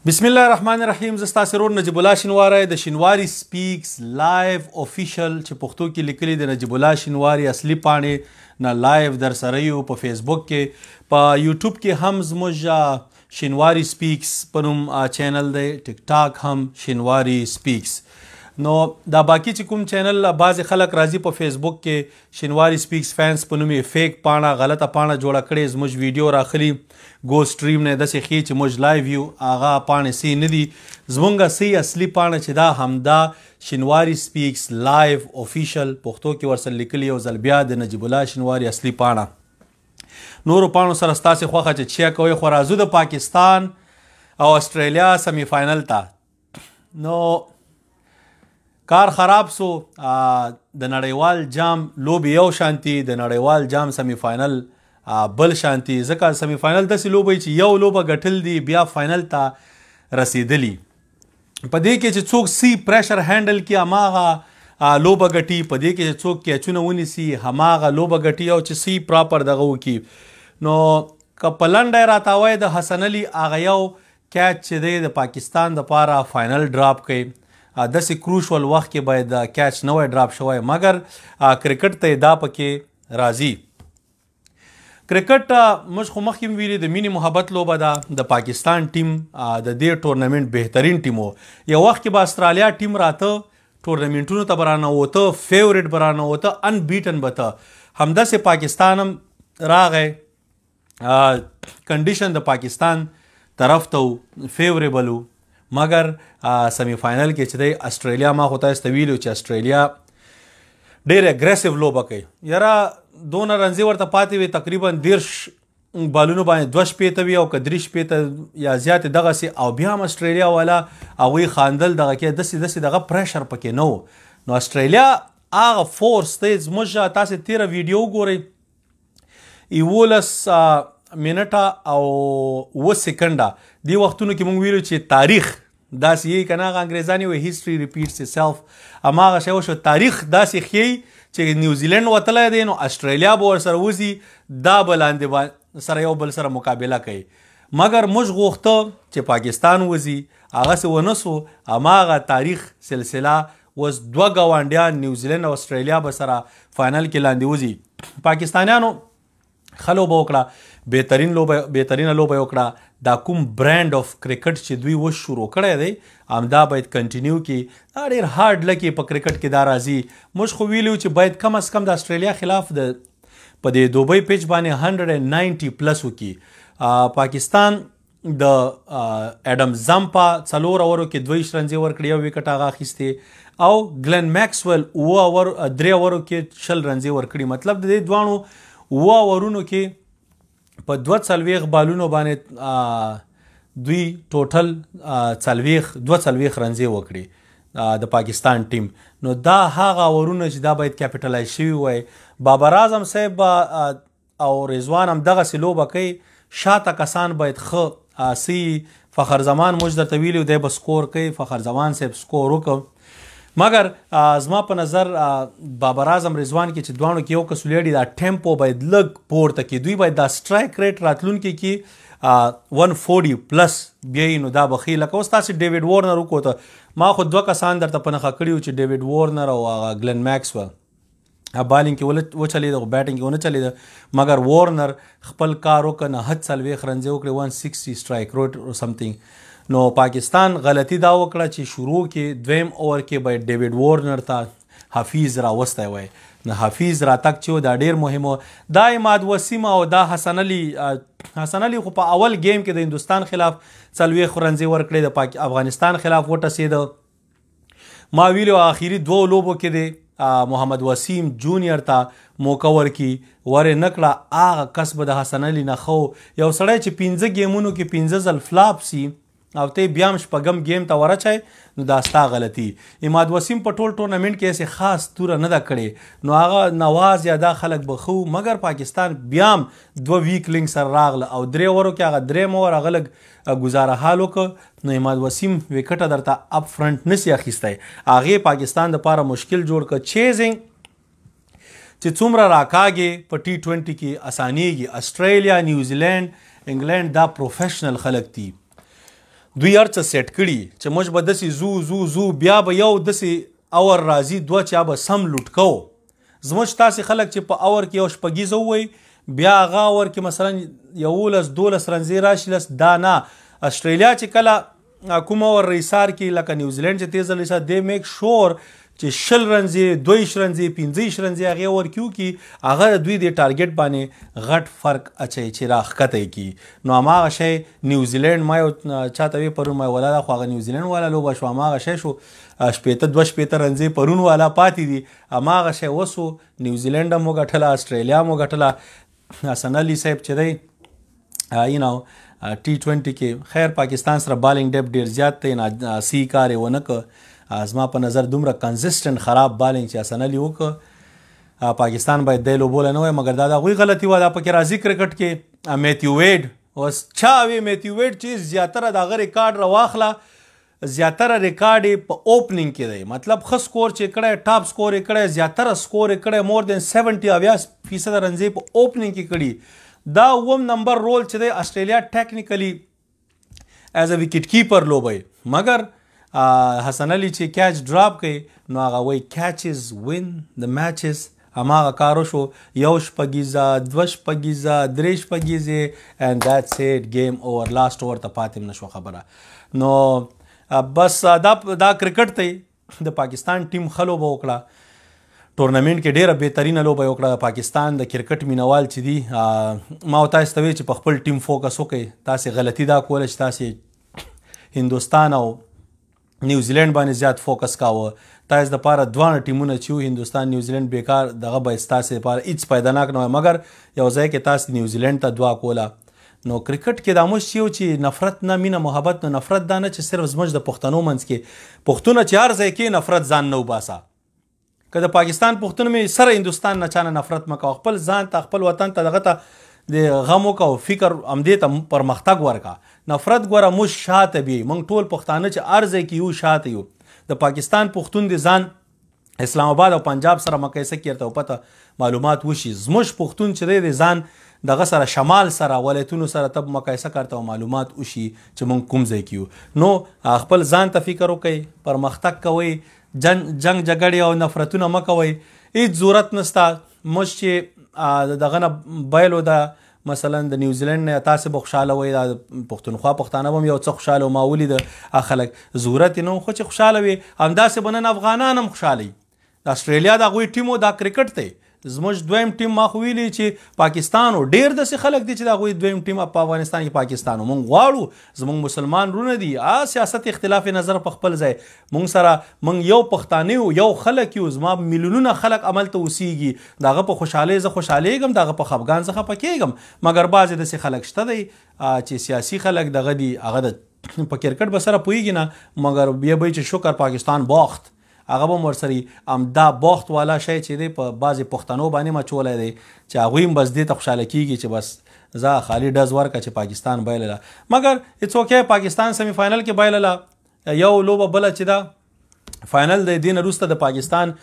بسم الله الرحمن الرحیم. زه ستاسو ورور نجیب الله شینواری د شینواری سپیکس لایو افیشل چې پښتو کې لیکلي د نجیب الله شینواری اصلي پاڼې نه لایو در سره یو په فیسبوک کې، په یوټیوب کې هم زموږ شینواری سپیکس په نوم چینل دی، ټیک ټاک هم شینواری سپیکس. نو دا باقی چې کوم چینل بعضې خلک راځي په فیسبوک کې شینواری سپیکس فینس په نوم یې فیک پاڼه غلطه پاڼه جوړه کړې، زموږ ویډیو راخلي گو سټریم نه داسې ښیي چې موږ لایو یو، هغه پاڼې سی نه دي. زمونږ سی اصلي پاڼه چې دا همدا شینواری سپیکس لایو افیشل پښتو کې ورسره لیکلي یو ځل بیا د نجیب الله شینواری اصلي پاڼه. نورو پاڼو سره ستاسې خوښه چې چیا کوئ، خو راځو د پاکستان او استرالیا سمی فاینل ته. نو کار خراب سو، د نړیوال جام لوبې یو شانتي، د نړیوال جام سمی فاینل بل شانتي، ځکه سمی فاینل داسې لوبه چې یو لوبه ګټل دي بیا فاینل ته رسیدلی. په دې کې چې څوک سی پریشر هینډل کړي هماغه لوبه ګټي، په دې کې چې څوک کیچونه ونیسي هماغه لوبه ګټي، او چې سی پراپر دغه وکړي. نو که په لنډه راته وایي د حسن علي هغه یو کیچ چې دی د پاکستان دپاره فاینل ډراپ کوي، داسې کروشول وخت کې باید کیچ نه وای ډراپ شوی، مګر کرکټ ته دا پکې راځي. کرکټ موږ خو مخکې ویلي د مینې محبت لوبه ده. د پاکستان ټیم د دې ټورنمنټ بهترین ټیم و. یو وخت کې به استرالیا ټیم راته ټورنمنټونو ته به راننوته، فیورټ به راننوته، انبیټن به ته. همداسې پاکستان هم راغی، کنډیشن د پاکستان طرف ته فیوریبل و، مګر سمی فاینل کې چې دی استرالیا، ما خو تاسو ته ویلو چې استرالیا ډېر اګریسیو لوبه کوي. یاره دونه رنزې ورته پاتې وي، تقریبا 10 بالونو باندې 2 شپېته وي او که 3 شپېته یا زیاتې دغسې، او بیا هم استرالیا والا هغوی خاندل دغه کې داسې دغه پریشر پکې نه و. نو استرالیا هغه فورس دی. زموږ تاسې تېره ویډیو وګورئ، 11 منټه او 7 سکنډه. دې وختونو کې موږ ویلو چې تاریخ داسې یې که نه، هغه انګریزان وایي هیسټري ریپیټس اټسیلف، هماغه شی وشو. تاریخ داسې ښیي چې نیوزیلینډ وتلی دی، نو استرالیا به ورسره وځي، دا به لاندې سره یو بل سره مقابله کوي. مګر موږ غوښته چې پاکستان وځي، هغسې ونه سو. هماغه تاریخ سلسله اوس 2 ګاونډیان نیوزیلینډ او استرالیا به سره فاینل کې لاندې وځي. پاکستانیانو ښه لوبه وکړه، بهترینه لوبه یې وکړه. دا کوم برانډ اف کرکټ چې دوی اوس شروع کړی دی همدا باید کنټینیو کړي. دا ډېر هارډ لکې په کرکټ کې دا راځي. موږ خو ویلو چې باید کم از کم د استرالیا خلاف په دې دوبۍ پیچ باندې 190 پلس وکړي. پاکستان د اډم زمپا 4 اورو کې 2 رنزې ورکړي، یو وکټ هغه اخیستې، او ګلن میکسویل 3 اورو کې 20 رنزې ورکړي. مطلب د دې دواړو 7 اورونو کې په 42 بالونو باندې دوی ټوټل 42 رنزې وکړي د پاکستان ټیم. نو دا هغه اورونه چې دا باید کیپیټلایز شوي وای. بابر اعظم صاحب او رضوان هم دغسې لوبه کوي، شاته کسان باید ښه سی. فخر زمان موږ درته ویلي دی به سکور کوي، فخر زمان صاحب سکور وکړ. مګر زما په نظر بابر اعظم رضوان کې چې دواړو کې یو کس ولیډي، دا ټیمپو باید لږ پورته کړي. دوی باید دا سټرایک ریټ راتلونکي کې 140 پلس بیا یې، نو دا به ښي. لکه اوس تاسې ډیوډ وارنر وکوته، ما خو 2 کسان درته په نښه کړي وو چې ډیوډ وارنر او هغه ګلن میکسویل بالینګ کې وچلېده، خو بیټینګ کې ونه چلېده. مګر وارنر خپل کار وکړه، 49 رنزې وکړې، 160 سټرایک ریټ او سمثینګ. نو پاکستان غلطي دا وکړه چې شروع کې 2 اوور کې باید ډیوډ وارنر ته حفیظ راوستی وای. نو حفیظ راتګ چې و دا ډېر مهم و. دا عماد وسیم او دا حسن علي خو په اول گیم کې د هندوستان خلاف 40 رنزې ورکړې، د افغانستان خلاف وټسېده. ما ویلو آخري 2 لوبو کې دی محمد وسیم جونیئر ته موقع ورکړي، ورې نه کړه. هغه کس به د حسن علي نه ښه و. یو سړی چې 15 گیمونو کې 15 ځل فلاپ سی او ته بیا هم 6 گیم ته ورچای، نو دا ستا غلطي. عماد وسیم په ټول ټورنمنټ کې هسې خاص توره نه ده کړې، نو هغه نواز یا دا خلک به ښه، مګر پاکستان بیا هم 2 ویک لینک سره راغله او 3 اورو کې هغه 3 اور هغه لږ ګزاره حال وکړ. نو عماد وسیم وکټه درته اپ فرنټ نسی اخیستی، هغې پاکستان دپاره مشکل جوړ کړ. چیزنګ چې څومره راکاږي په T20 کې اسانیږي. استرالیا، نیوزیلینډ، انګلینډ دا پروفیشنل خلک دي. دوی هر څه سیټ کړي چې موږ به داسې زو بیا به یو داسې اور راځي دوه چا به سم لوټ کوو. زموږ تاسې خلک چې په اور کې یو شپږیزه ووایي بیا هغه اور کې مثلا 11-12 رنځې راشي لس دا نه. استرالیا چې کله کوم اور ایسار کې لکه نیوزیلینډ چې تیز ایسار دی میک شور چې 20 رنځې 22 رنځې 15 رنځې هغې ورکیو کی هغه دوی د ټارګټ باندې غټ فرق اچوي چې راښکته کي. نو هماغه شی نیوزیلینډ ما یو چاته وی پرون ما ولا خو هغه نیوزیلینډ والا لوبه شو هماغه شی شو 2 رنځې پرون والا پاتې دي هماغه شی وسو. نیوزیلینډ هم وګټله استرالیا هم وګټله. حسن علي صاحب چې دی T20 کې خیر پاکستان سره بالینګ ډیپ ډیر زیات دی سی کار یې ونه که. زما په نظر دومره کنزسټنټ خراب بالینګ چې حسن علي وکړه پاکستان باید دی لوبولی نه وای مګر دا د هغوی غلطي وه. دا پکې راځي کرکټ کې میتیو ویډ اوس چا وی میتیو ویډ چې زیاتره د هغه ریکارډ راواخله زیاتره ریکارډ یې په اوپننګ کې دی مطلب ښه سکور چې کړی ټاپ سکور یې کړی زیاتره سکور یې کړی مور دین 70-80% رنځې په اوپننګ کې کړي. دا اوم نمبر رول چې دی استرالیا ټیکنیکلی ایز ا وکټ کیپر لوبوي مګر حسن علي چې کیچ ډراپ کوي نو هغه وایي کیچز وین د میچز هماغه کار وشو 1 شپږیزه 2 شپږیزه 3 شپږیزې and that's it game over last over ته پاتې هم نشوه خبره. نو بس دا کرکټ دی د پاکستان ټیم ښه لوبه وکړه ټورنمنټ کې ډیره بهترینه لوبه یې وکړه. پاکستان د کرکټ مینوال چې دي ما تاسو ته وایي چې په خپل ټیم فوکس وکړئ. تاسې غلطي دا کوله چې تاسې هندوستان او نیوزیلینډ باندې زیات فوکس کاوه. تاسو د پاره دوه ټیمونه چې هندوستان نیوزیلینډ بیکار دغه به تاسو لپاره هیڅ پیداناک نه وای مګر یو ځای کې تاسو نیوزیلینډ ته دعا کوله. نو کرکټ کې دا موږ چې نفرت نه مینه محبت نه نفرت دا نه چې صرف زموږ د پښتنو منځ کې پښتونه چې هر ځای کې نفرت ځان نه وباسه. که د پاکستان پښتون مې سره هندوستان نه چانه نفرت مکو خپل ځان ته خپل وطن ته دغه ته د غم وکړه فکر همدې ته پرمختګ ورکړه. نفرت ګوره موږ شاته بی موږ ټول پښتانه چې هر ځای کې یو شاته یو. د پاکستان پښتون د ځان اسلام آباد او پنجاب سره مقایسه کړته او پته معلومات وشي زموږ پښتون چې دی ځان دغه سره شمال سره ولایتونو سره تب مقایسه کړته او معلومات وشي چې موږ کوم ځای کې یو. نو خپل ځان ته فکر وکړئ پرمختګ کوئ جنگ جګړې او نفرتونه مه کوئ هیڅ ضرورت نشته. موږ چې دغه نه بایلو د مثلا د نیوزیلینډ نه تاسو به خوشاله وئ د پښتونخوا پښتانه به هم یو څه خوشاله ما ولید خلک ضرورت نه خو چې خوشاله وي همداسې به نن افغانان هم خوشاله وي. د استرالیا د هغوی ټیمو دا کرکټ دی زموږ دویم ټیم ما خو ویلي چې پاکستان او ډېر داسې خلک دي چې د هغوی دویم ټیم په افغانستان کې پاکستان موږ غواړو زموږ مسلمان رونه دي سیاست اختلاف نظر په خپل ځای موږ سره موږ یو پښتانه یو خلک یو زما میلیونونه خلک عمل ته اوسیږي دغه په خوشحالۍ زه خوشحالیږم دغه په خفګان زه خفه کیږم مګر بعضې داسې خلک شته دی چې سیاسي خلک دغه دي هغه د په کرکټ به سره پوهیږي نه مګر بیا به چې شکر پاکستان باخت هغه به ورسره دا باخت والا شی چې دی په بعضې پښتنو باندې مچولی دی چې هغوی هم بس دې ته خوشحاله کېږي چې بس زه خالي ډز ورکړه چې پاکستان بایلله مګر هېڅ اوکې پاکستان سیمی فاینل کې بایلله یو لوبه بله چې ده فاینل د دې نه وروسته د پاکستان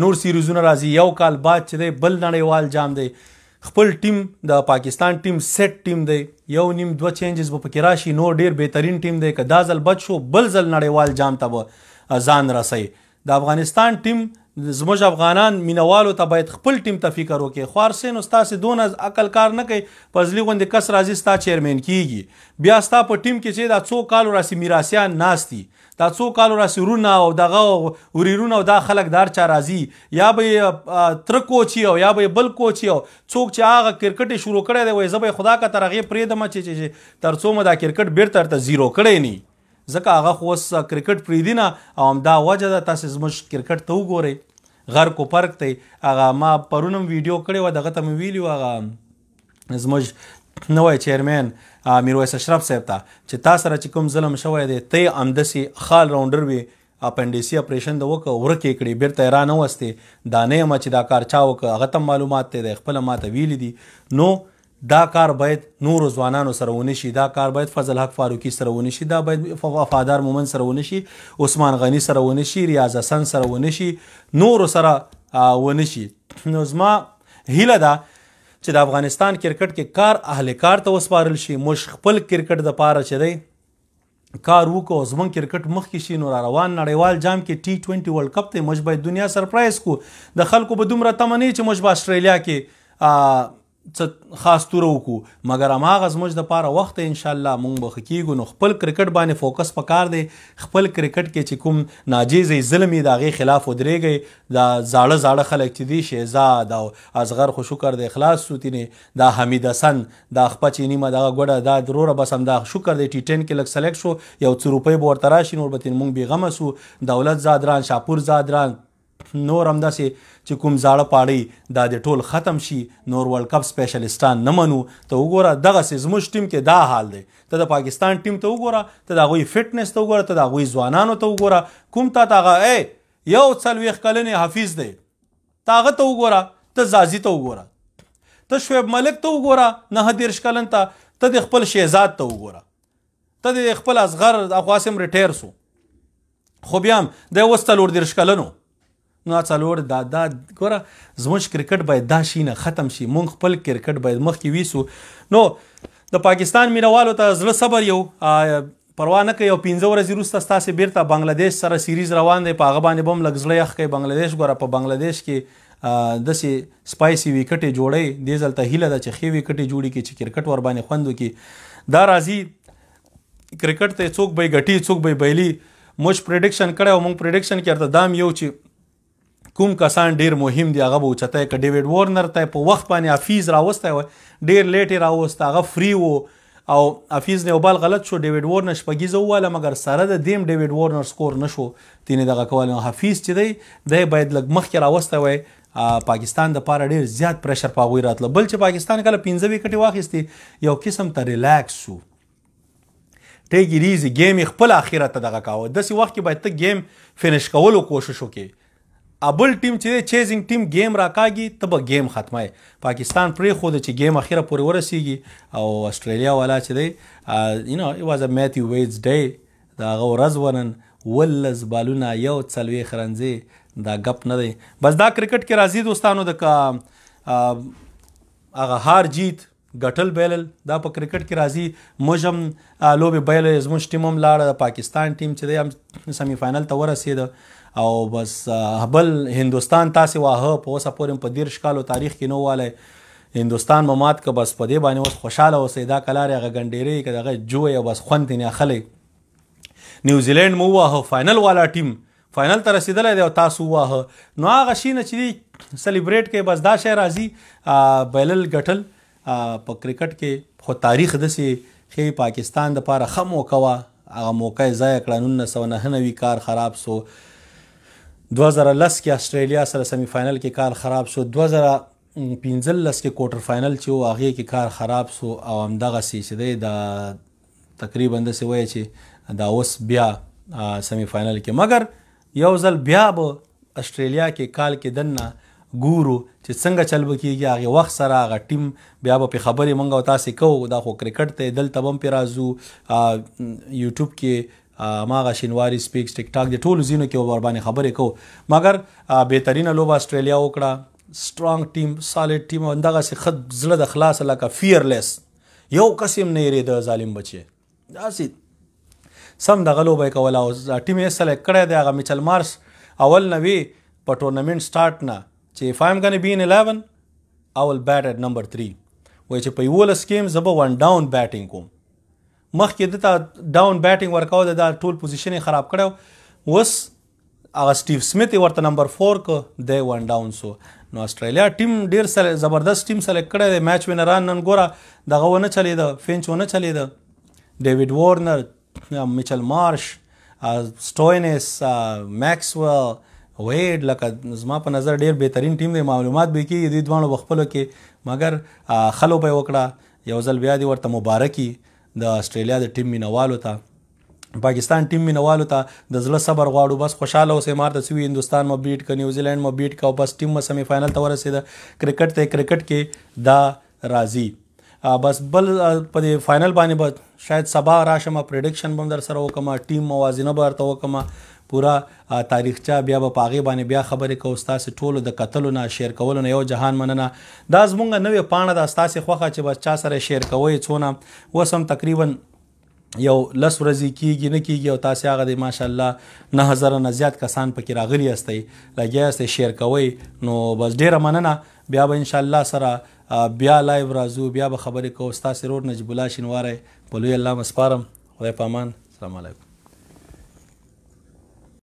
نور سیریزونه راځي یو کال بعد چې دی بل نړیوال جام دی خپل ټیم د پاکستان ټیم سیټ ټیم دی 1.5-2 چینجز به پکې راشي نور ډېر بهترین ټیم دی که دا ځل بد شو بل ځل نړیوال جام ته به ځان رسوي. د افغانستان ټیم زموږ افغانان مینوالو ته باید خپل ټیم ته فکر وکړي خو هر څه نو ستاسې دونه عقل کار نه کوي فضلي غوندې کس راځي ستا چیرمین کیږي بیا ستا په ټیم کې چې دا څو کالو راسي میراثیان ناست دي دا څو کالو راسي ورونه او دغه وریرونه او دا خلک دار چا راځي یا به یې تره کوچي او یا به یې بل کوچي او څوک چې هغه کرکټ یې شروع کړی دی وایي زه به یې خدا که تر هغې پرېږدم چې تر څو مو دا کرکټ بیرته ورته زیرو کړی نه ځکه هغه خو اوس کرکټ پرېږدي نه او همدا وجه ده تاسې زموږ کرکټ ته وګورئ غرق و پرق دی هغه ما پرون هم ویډیو کړې وه دغه ته مې ویلي وو هغه زموږ نوی چیرمین میرویس اشرف صاحب ته چې تا سره چې کوم ظلم شوی دی ته یې همداسې خال راونډر وي اپنډیسي اپریشن د وکړه ورک یې کړې بیرته یې را نه وستې دا نه یم چې دا کار چا وکړه هغه ته معلومات دی خپله ماته ویلي دي نو دا کار باید نورو ځوانانو سره ونشي دا کار باید فضل حق فاروقي سره ونشي دا باید وفادار مومن سره ونشي عثمان غني سره ونشي ریاض حسن سره ونشي نورو سره ونشي. نو زما هیله ده چې د افغانستان کرکټ کې کار اهل کار ته وسپارل شي موږ خپل کرکټ دپاره چې دی کار وکړو زمونږ کرکټ مخکې شي نو را روان نړیوال جام کې T20 ورلډ کپ ته موږ باید دنیا سرپرایز کو د خلکو به دومره تمه نه چې موږ به استرالیا کې څه خاص توره وکړو مګر هماغه زموږ دپاره وخت انشاءالله موږ به ښه کیږو نو خپل کرکټ باندې فوکس پکار دی خپل کرکټ کې چې کوم ناجیزه ظلم یې د هغې خلاف ودرېږئ دا زاړه خلک چې دي شهزاد او اصغر خو شکر د اخلاص سوتینې دا حمید حسن دا خپه چې نیمه دغه ګوډه دا دروره بس همدا شکر دی T10 کې لږ سلیکټ شو یو څه روپۍ به ورته راشي نور به ترې موږ بېغمه سو دولت زادران شاپور زادران نور همداسې چې کوم زاړه پاړی دا د ټول ختم شي نور ورلډ کپ سپیشلیسټان نه منو ته وګوره دغسې زموږ ټیم کې دا حال دی ته د پاکستان ټیم ته وګوره ته د هغوی فټنس ته وګوره ته د هغوی ځوانانو ته وګوره کوم تا ته هغه یو 40 کلنې حفیظ دی ته هغه ته وګوره ته زازي ته وګوره ته شعیب ملک ته وګوره 29 کلن ته د خپل شهزاد ته وګوره ته د خپل اصغر قاسم ریټایر سو خو بیا هم دی اوس 40 کلن نو څلور دا ګوره زموږ کرکټ باید دا شي نه ختم شي مونږ خپل کرکټ باید مخکې ویسو نو د پاکستان مینوالو ته زړه صبر یو پروا نه کوي او 15 ورځې وروسته ستاسې بیرته بنګلادیش سره سیریز روان دی په هغه باندې به هم لږ زړه یخ کوي بنګلادیش ګوره په بنګلادیش کې داسې سپایسي ویکټې جوړوي دې ځل ته هیله ده چې ښې ویکټې جوړي کړي چې کرکټ ور باندې خوند وکړي دا راځي کرکټ ته څوک به یې ګټي څوک به یې بایلي موږ پریډکشن کړی او موږ پریډکشن کې ورته دام یو چې کوم کسان ډیر مهم دي هغه به اوچتی که ډیوډ وارنر ته په وخت باندې حفیظ راوستی و ډیر لیټ یې راوست هغه فری و او حفیظ نه یو بال غلط شو ډیوډ وارنر شپږیزه وواله مګر سره د دیم ډیوډ وارنر سکور نه شو تینې دغه کولی نو حفیظ چې دی باید لږ مخکې راوستی وی پاکستان دپاره ډیر زیات پریشر په هغوی راتله بل چې پاکستان کله 15 ویکټې واخیستې یو قسم ته ریلیکس شو ټیک اټ ایزي ګیم یې خپل اخره ته دغه کاوه داسې وخت کې باید ته ګیم فینش کولو کوشش وکړې ابل ټیم چې دی چیزنګ ټیم گیم راکاږي ته به گیم ختمای پاکستان پرېښوده چې گیم اخره پورې ورسیږي او استرالیا والا چې دی یو نو it was a Matthew Wade's day د هغه ورځ ونن 12 بالونه یو 40 رنځې دا ګپ نه دی بس دا کرکټ کې راځي دوستانو د هغه هار جیت ګټل بیلل دا په کرکټ کې راځي موږ هم لوبې بیلې زموږ ټیم هم لاړه د پاکستان ټیم چې دی هم سیمی فاینل ته ورسېده او بس بل هندوستان تاسې واهه په اوسه پورې په 30 کالو تاریخ کې نه والی هندوستان ممات که بس په دې باندې اوس خوشحاله اوسئ دا کلارې هغه ګنډېرې که دغه جوی او بس خوند ترې اخلی نیوزیلینډ مو وواهه فاینل والا ټیم فاینل ته رسېدلی دی او تاسو وواهه نو هغه شي نه چې دی سلیبریټ کوي بس دا شی راځي بیلل ګټل په کرکټ کې خو تاریخ داسې ښې پاکستان دپاره ښه موقع وه هغه موقع یې ضایع کړه 1999 کار خراب سو 2010 کې استرالیا سره سیمی فاینل کې کار خراب شو 2015 کې کوارټر فاینل چې و هغې کې کار خراب شو او همدغسې چې دی دا تقریبا داسې وایي چې دا اوس بیا سیمی فاینل کې مګر یو ځل بیا به استرالیا کې کال کې دننه ګورو چې څنګه چل به کېږي هغې وخت سره هغه ټیم بیا به پرې خبرې موږ او تاسې کوو دا خو کرکټ دی دلته به هم پرې راځو یوټیوب کې ماغه شینواری سپیکس ټیک ټاک د ټولو ځینو کې ور باندې خبرې کوو مګر بهترینه لوبه استرالیا وکړه سټرانګ ټیم سالډ ټیم همدغسې ښه زړه د خلاصه لکه فیرلیس یو کس هم نه یېرېده ظالم بچې داسې سم دغه لوبه یې کوله او ټیم یې سلیکټ کړی دی هغه میچل مارس اول نه وي په ټورنمنټ سټارټ نه چې if I'm gonna be in 11 I will bat at number 3 وایي چې په 11 کې زه به ون ډاون بیټینګ کوم مخکې دته ډاون بیټینګ ورکاو دا ټول پوزیشن یې خراب کړی اوس هغه سټیو سمیت یې ورته نمبر 4 که دی ون ډاون سو نو استرالیا ټیم ډیر زبردست ټیم سلیکټ کړی دی میچ وینران نن ګوره دغه ونه چلېده فینچ ونه چلېده ډیوډ وارنر میچل مارش سټوینس میکسویل ویډ لکه زما په نظر ډیر بهترین ټیم دی معلومات به کېږي دوی دواړو به خپلو کې مګر خلو به یې وکړه یو ځل بیا دې ورته مبارکي د استرالیا د ټیم مینوالو ته پاکستان ټیم مینوالو ته د زړه صبر غواړو بس خوشحاله اوسئ مار ته څه وي هندوستان مو بیټ که نیوزیلینډ مو بیټ که او بس ټیم مو سیمی فاینل ته ورسېده کرکټ ته کرکټ کې دا راځي بس بل په دې فاینل باندې به شاید سبا راشم پریډکشن به هم در سره وکړم ټیم موازنه به ورته وکړم پورا تاریخچه بیا به په هغې باندې بیا خبرې کوو ستاسې ټولو د کتلو نه شیر کولو نه یو جهان مننه دا زموږ نوې پاڼه ده ستاسې خوښه چې بس چا سره شیر کوئ څونه اوس هم تقریبا یو 10 ورځې کیږي نه کیږي او تاسې هغه د ماشاءالله 9000 نه زیات کسان پکې راغلي یاستئ لګیا یاستئ شیر کوئ نو بس ډیره مننه بیا به انشاءالله سره بیا لایو راځو بیا به خبرې کوو ستاسې رور نجیب الله شینواری په لوی الله مسپارم خدای په امان السلام علیکم